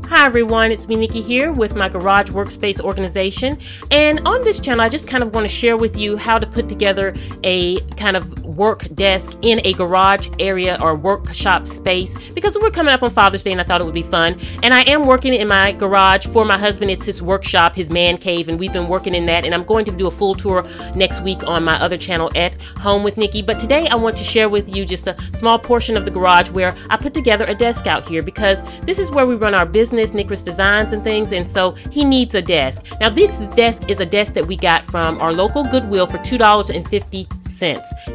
Hi everyone, it's me Nikki here with my garage workspace organization, and on this channel I just kind of want to share with you how to put together a kind of work desk in a garage area or workshop space, because we're coming up on Father's Day and I thought it would be fun. And I am working in my garage for my husband. It's his workshop, his man cave, and we've been working in that, and I'm going to do a full tour next week on my other channel at Home with Nikki. But today I want to share with you just a small portion of the garage where I put together a desk out here, because this is where we run our business, Nicholas Designs and things, and so he needs a desk. Now this desk is a desk that we got from our local Goodwill for $2.50.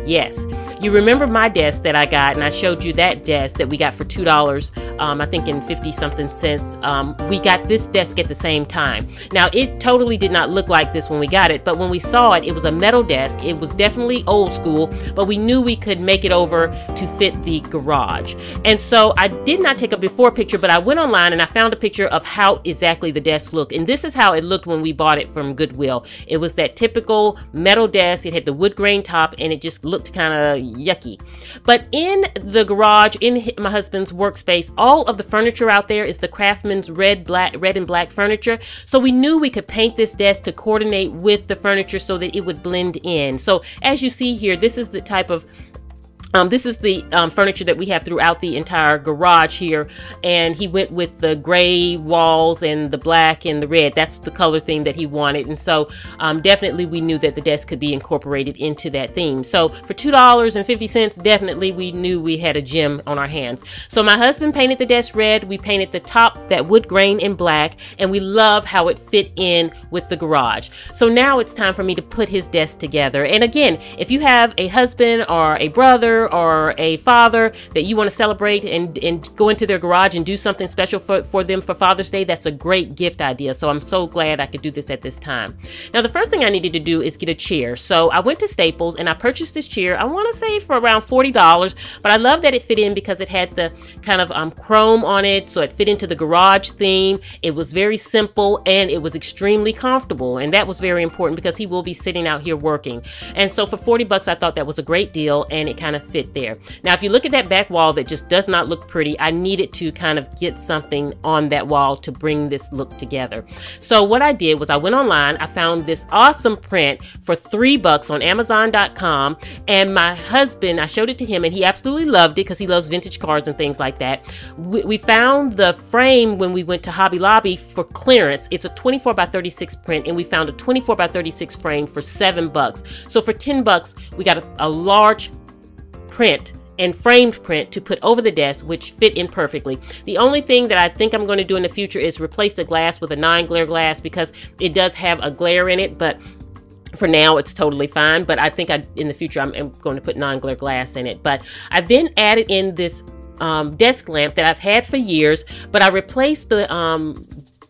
Yes, you remember my desk that I got, and I showed you that desk that we got for $2, I think in 50 something cents. We got this desk at the same time. Now it totally did not look like this when we got it, but when we saw it, it was a metal desk. It was definitely old school, but we knew we could make it over to fit the garage. And so I did not take a before picture, but I went online and I found a picture of how exactly the desk looked, and this is how it looked when we bought it from Goodwill. It was that typical metal desk. It had the wood grain top, and it just looked kind of yucky. But in the garage, in my husband's workspace, all of the furniture out there is the Craftsman's red and black furniture. So we knew we could paint this desk to coordinate with the furniture so that it would blend in. So as you see here, this is the type of furniture that we have throughout the entire garage here, and he went with the gray walls and the black and the red. That's the color theme that he wanted, and so definitely we knew that the desk could be incorporated into that theme. So for $2.50, definitely we knew we had a gem on our hands. So my husband painted the desk red, we painted the top that wood grain in black, and we love how it fit in with the garage. So now it's time for me to put his desk together. And again, if you have a husband or a brother or a father that you want to celebrate and go into their garage and do something special for them for Father's Day, that's a great gift idea. So I'm so glad I could do this at this time. Now the first thing I needed to do is get a chair. So I went to Staples and I purchased this chair, I want to say for around $40, but I love that it fit in because it had the kind of chrome on it, so it fit into the garage theme. It was very simple and it was extremely comfortable, and that was very important because he will be sitting out here working. And so for $40 I thought that was a great deal, and it kind of fit there. Now if you look at that back wall that just does not look pretty, I needed to kind of get something on that wall to bring this look together. So what I did was I went online, I found this awesome print for $3 on Amazon.com, and my husband, I showed it to him and he absolutely loved it because he loves vintage cars and things like that. We found the frame when we went to Hobby Lobby for clearance. It's a 24 by 36 print, and we found a 24 by 36 frame for $7. So for $10 we got a large print and framed print to put over the desk, which fit in perfectly. The only thing that I think I'm going to do in the future is replace the glass with a non-glare glass, because it does have a glare in it, but for now it's totally fine. But I think in the future I'm going to put non-glare glass in it. But I then added in this desk lamp that I've had for years, but I replaced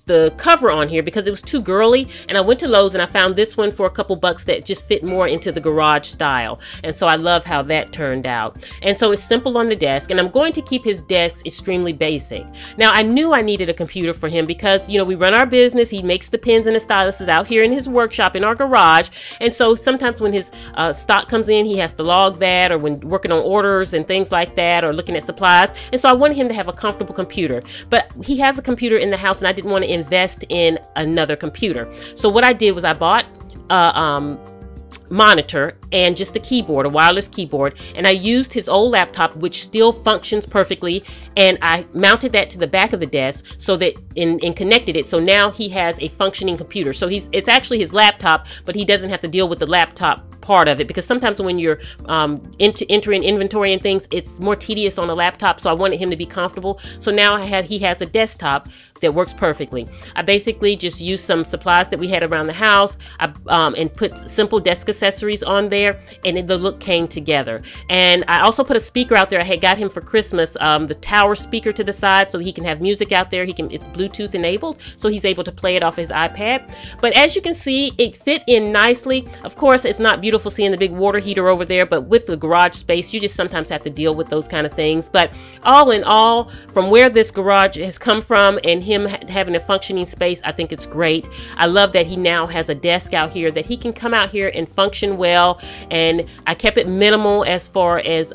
the cover on here because it was too girly, and I went to Lowe's and I found this one for a couple bucks that just fit more into the garage style, and so I love how that turned out. And so it's simple on the desk, and I'm going to keep his desk extremely basic. Now I knew I needed a computer for him because, you know, we run our business. He makes the pens and the styluses out here in his workshop in our garage, and so sometimes when his stock comes in, he has to log that, or when working on orders and things like that, or looking at supplies. And so I wanted him to have a comfortable computer, but he has a computer in the house and I didn't want to invest in another computer. So what I did was I bought a monitor and just a keyboard, a wireless keyboard, and I used his old laptop, which still functions perfectly, and I mounted that to the back of the desk so that and connected it, so now he has a functioning computer. So it's actually his laptop, but he doesn't have to deal with the laptop part of it, because sometimes when you're entering inventory and things, it's more tedious on a laptop. So I wanted him to be comfortable. So now he has a desktop that works perfectly. I basically just used some supplies that we had around the house and put simple desk accessories on there, and the look came together. And I also put a speaker out there. I had got him for Christmas, the tower speaker to the side, so he can have music out there. It's Bluetooth enabled, so he's able to play it off his iPad. But as you can see, it fit in nicely. Of course, it's not beautiful seeing the big water heater over there, but with the garage space, you just sometimes have to deal with those kind of things. But all in all, from where this garage has come from and him having a functioning space, I think it's great. I love that he now has a desk out here that he can come out here and function well, and I kept it minimal as far as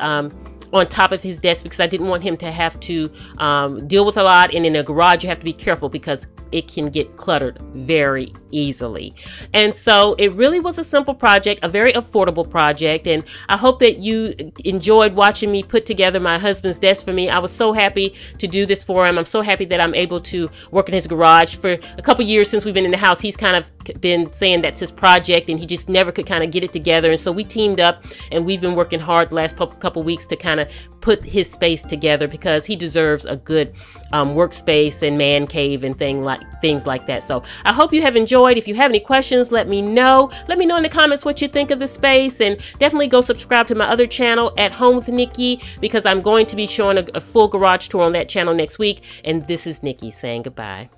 on top of his desk because I didn't want him to have to deal with a lot. And in a garage, you have to be careful because it can get cluttered very easily. And so it really was a simple project, a very affordable project. And I hope that you enjoyed watching me put together my husband's desk for me. I was so happy to do this for him. I'm so happy that I'm able to work in his garage. For a couple years since we've been in the house, he's kind of been saying that's his project and he just never could kind of get it together. And so we teamed up and we've been working hard the last couple weeks to kind of put his space together because he deserves a good workspace and man cave and things like that. So I hope you have enjoyed. If you have any questions, let me know. Let me know in the comments what you think of the space, and definitely go subscribe to my other channel, At Home with Nikki, because I'm going to be showing a full garage tour on that channel next week. And this is Nikki saying goodbye.